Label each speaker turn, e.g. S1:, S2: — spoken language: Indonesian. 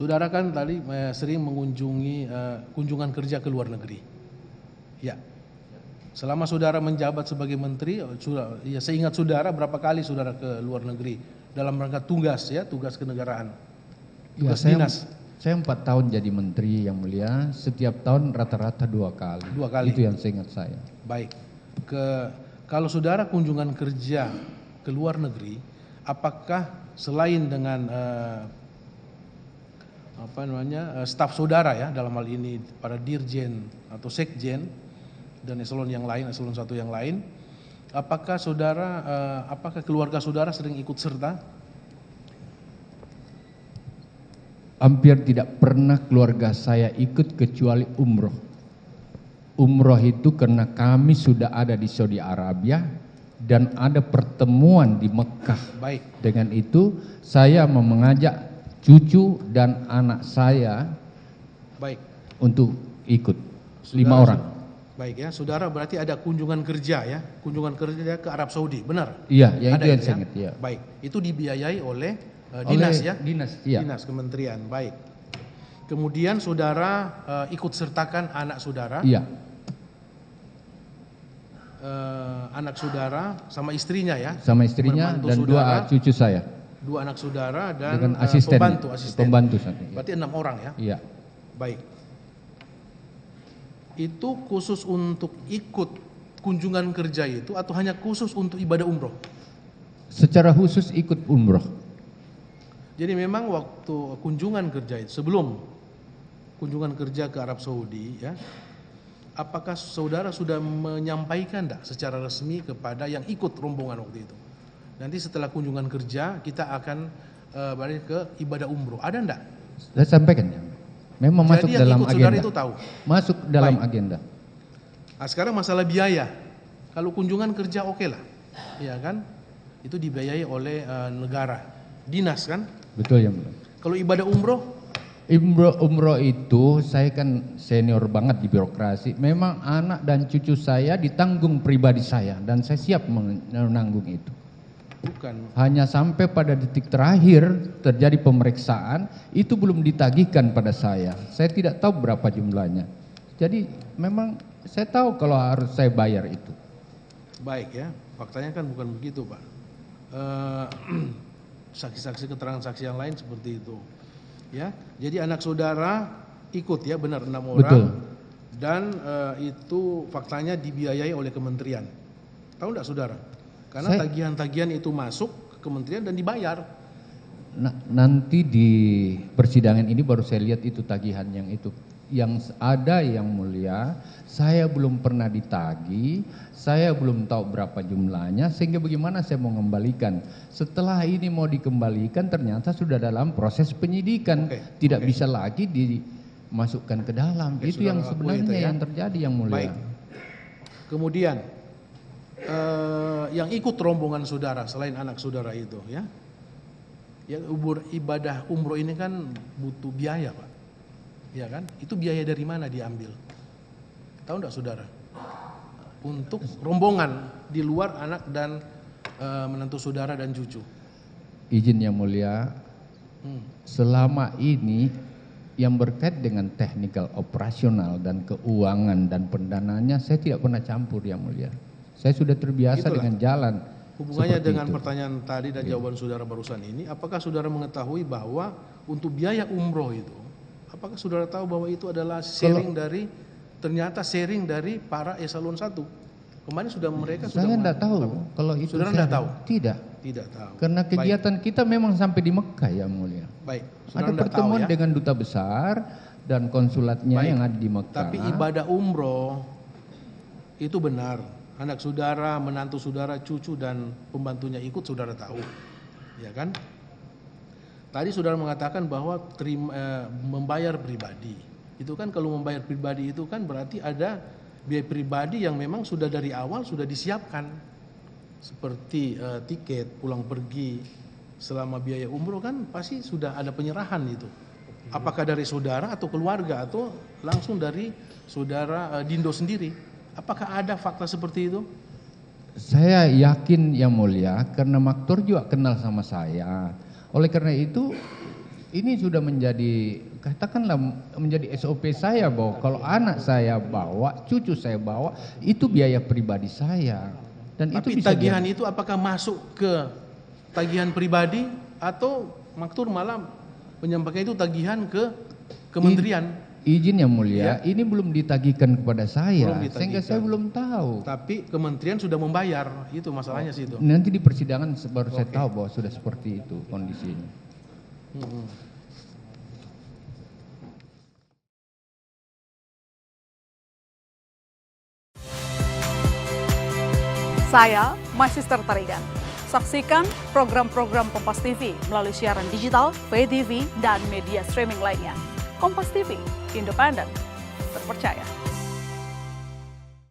S1: Saudara kan tadi sering mengunjungi kunjungan kerja ke luar negeri. Ya. Selama saudara menjabat sebagai menteri, ya seingat saudara berapa kali saudara ke luar negeri dalam rangka tugas ya, tugas kenegaraan, tugas
S2: Ya,
S1: dinas.
S2: Saya 4 tahun jadi menteri yang mulia, setiap tahun rata-rata 2 kali.
S1: 2 kali.
S2: Itu yang seingat saya.
S1: Baik. Kalau saudara kunjungan kerja ke luar negeri, apakah selain dengan staf saudara ya, dalam hal ini para dirjen atau sekjen dan eselon yang lain, eselon 1 yang lain, apakah keluarga saudara sering ikut serta?
S2: Hampir tidak pernah keluarga saya ikut kecuali umroh. Umroh itu karena kami sudah ada di Saudi Arabia dan ada pertemuan di Mekah.
S1: Baik.
S2: Dengan itu saya mau mengajak cucu dan anak saya
S1: Baik.
S2: untuk ikut.
S1: Saudara,
S2: 5 orang.
S1: Baik ya, saudara berarti ada kunjungan kerja ya, kunjungan kerja ke Arab Saudi, benar?
S2: Iya, yang
S1: Ada
S2: itu yang
S1: ya?
S2: saya ingat ya.
S1: Baik, itu dibiayai oleh dinas ya?
S2: Dinas, iya.
S1: Dinas kementerian, baik. Kemudian saudara ikut sertakan anak saudara,
S2: Iya,
S1: anak saudara sama istrinya ya?
S2: sama istrinya
S1: Membantu
S2: dan
S1: saudara,
S2: 2 cucu saya.
S1: 2 anak saudara dan
S2: Dengan asisten.
S1: pembantu
S2: satu.
S1: Berarti 6 orang ya?
S2: Iya.
S1: Baik. Itu khusus untuk ikut kunjungan kerja itu atau hanya khusus untuk ibadah umroh?
S2: Secara khusus ikut umroh.
S1: Jadi memang waktu kunjungan kerja itu, sebelum kunjungan kerja ke Arab Saudi ya, apakah saudara sudah menyampaikan enggak secara resmi kepada yang ikut rombongan waktu itu? Nanti setelah kunjungan kerja kita akan balik ke ibadah umroh. Ada enggak?
S2: Saya sampaikan. Memang
S1: Jadi
S2: masuk
S1: yang
S2: dalam
S1: ikut saudara
S2: agenda.
S1: itu tahu.
S2: Masuk dalam
S1: Baik.
S2: agenda.
S1: Nah, sekarang masalah biaya. Kalau kunjungan kerja oke lah, ya kan? Itu dibiayai oleh negara, dinas kan?
S2: Betul ya, mulia.
S1: Kalau ibadah umroh,
S2: Umroh itu saya kan senior banget di birokrasi. Memang anak dan cucu saya ditanggung pribadi saya dan saya siap menanggung itu.
S1: bukan.
S2: Hanya sampai pada detik terakhir terjadi pemeriksaan itu belum ditagihkan pada saya. Saya tidak tahu berapa jumlahnya. Jadi memang saya tahu kalau harus saya bayar itu.
S1: Baik ya, faktanya kan bukan begitu Pak. Saksi-saksi keterangan saksi yang lain seperti itu. Ya, jadi anak saudara ikut ya, benar 6 orang.
S2: Betul.
S1: Dan itu faktanya dibiayai oleh kementerian. Tahu enggak saudara? Karena
S2: Saya-
S1: tagihan-tagihan itu masuk ke kementerian dan dibayar.
S2: Nah, nanti di persidangan ini baru saya lihat itu tagihan yang itu. Yang ada yang mulia, saya belum pernah ditagih, saya belum tahu berapa jumlahnya, sehingga bagaimana saya mau mengembalikan. Setelah ini mau dikembalikan ternyata sudah dalam proses penyidikan,
S1: Oke,
S2: tidak
S1: oke.
S2: bisa lagi dimasukkan ke dalam.
S1: Oke,
S2: Itu
S1: saudara
S2: yang
S1: akui
S2: sebenarnya
S1: itu ya.
S2: yang terjadi yang mulia.
S1: Baik. Kemudian yang ikut rombongan saudara selain anak saudara itu ya. Yang ibadah umroh ini kan butuh biaya Pak. Ya kan? Itu biaya dari mana diambil? Tahu enggak saudara? Untuk rombongan di luar anak dan menantu saudara dan cucu.
S2: Izin yang mulia, selama ini yang berkait dengan teknikal operasional dan keuangan dan pendanaannya saya tidak pernah campur yang mulia. Saya sudah terbiasa
S1: Itulah.
S2: dengan jalan.
S1: Hubungannya
S2: seperti
S1: dengan
S2: itu.
S1: pertanyaan tadi dan jawaban saudara barusan ini, apakah saudara mengetahui bahwa untuk biaya umroh itu, apakah saudara tahu bahwa itu adalah sharing ternyata sharing dari para eselon 1? Kemarin sudah mereka sudah
S2: Saya tidak tahu kalau itu.
S1: Saudara
S2: saya
S1: tidak tahu?
S2: Tidak.
S1: Tidak tahu.
S2: Karena kegiatan kita memang sampai di Mekah yang mulia.
S1: Baik.
S2: Ada
S1: Saudara tidak tahu
S2: pertemuan
S1: ya.
S2: dengan duta besar dan konsulatnya
S1: Baik.
S2: yang ada di Mekah.
S1: Tapi ibadah umroh itu benar. Anak saudara, menantu saudara, cucu dan pembantunya ikut, saudara tahu. Ya kan? Tadi saudara mengatakan bahwa membayar pribadi. Itu kan kalau membayar pribadi itu kan berarti ada biaya pribadi yang memang sudah dari awal sudah disiapkan. Seperti tiket pulang pergi selama biaya umroh kan pasti sudah ada penyerahan itu. Apakah dari saudara atau keluarga atau langsung dari saudara Dindo sendiri? Apakah ada fakta seperti itu?
S2: Saya yakin yang mulia karena Maktur juga kenal sama saya. Oleh karena itu Ini sudah menjadi, katakanlah menjadi SOP saya bahwa kalau anak saya bawa, cucu saya bawa, itu biaya pribadi saya. Dan
S1: Tapi
S2: itu bisa
S1: tagihan itu apakah masuk ke tagihan pribadi atau maktur malah menyampaikan itu tagihan ke kementerian?
S2: Izin yang mulia, ini belum ditagihkan kepada saya,
S1: Belum ditagihkan.
S2: sehingga saya belum tahu.
S1: Tapi kementerian sudah membayar, itu masalahnya sih itu.
S2: Nanti di persidangan baru saya tahu bahwa sudah seperti itu kondisinya.
S3: Saya Magister Tarigan. Saksikan program-program Kompas TV melalui siaran digital, pay TV, dan media streaming lainnya. Kompas TV, independen, terpercaya.